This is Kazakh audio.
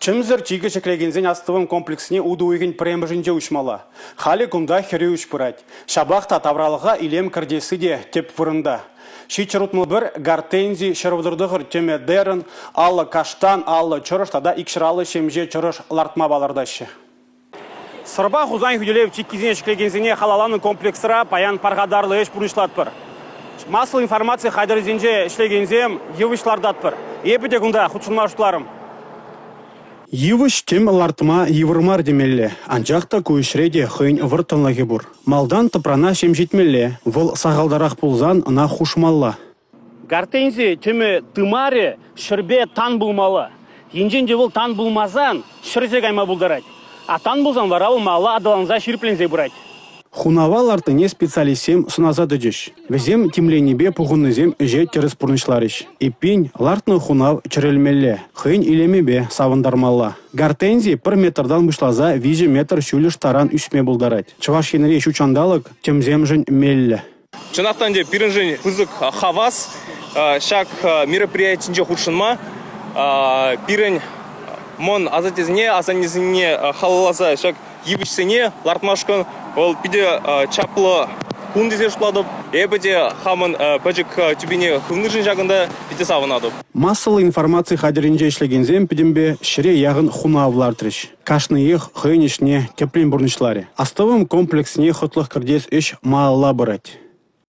Чымзыр чигі шеклегензен астывым комплексіне удуйген премжінде ұшмала. Халі күнда хері ұшпырад. Шабақта тавралыға илем кірдесі де теп вырында. Шичырутмыл бір гортензий шырвдырдығыр теме дерін, аллы каштан, аллы чырыштада икшыралы шемже чырыш лартма балардашы. Сырба хузан хүделев чиккизіне шеклегензене халаланы комплексыра паян парғадарлы еш бұрышлатпыр. Масыл информация хайдарызенже ішлегензем евышлардатпыр. Епіде күнда құтшылмаштыларым. Евыш тем лартма евырмар демелле, анжақта көшіреде хүйін выртынлығы бұр. Малдан тыпрана шем жетмелле, выл сағалдарақ пулзан на хушмалла. Гортензия теме тымаре шырбе тан булмалы. Енженде выл тан булмазан шырзе гайма булдарать. А тан булзан вара мала адаланза ширплензе бурать. Хунаваларты не специалисем суназады жеш. Везем темленебе пуғынызем же теріс пұрнышларыш. Ипень лартны хунав чырелмелле, хын илемебе савындармалла. Гортензий 1 метрдан бұшлаза 5 метр шүліш таран үсме бұлдарать. Чываш енере шучандалық темзем жын мелле. Чынақтан де пирінжін пызык хавас, шак мероприятинже худшынма, пирін мон азатезіне, азанезіне халалаза, шак ебішсене лартмашкан, ол пиде чаплы күн дезеш бұладып, ебіде хамын бәжік түбіне күніржін жағында пиде савынадып. Масылы информация хадерінже ішлегензем пидембе шыре яғын хунавлартырыш. Кашны ех хыйнішне теплен бұрнышлары. Астывым комплексіне құтлық кірдес үш маалла бұрать.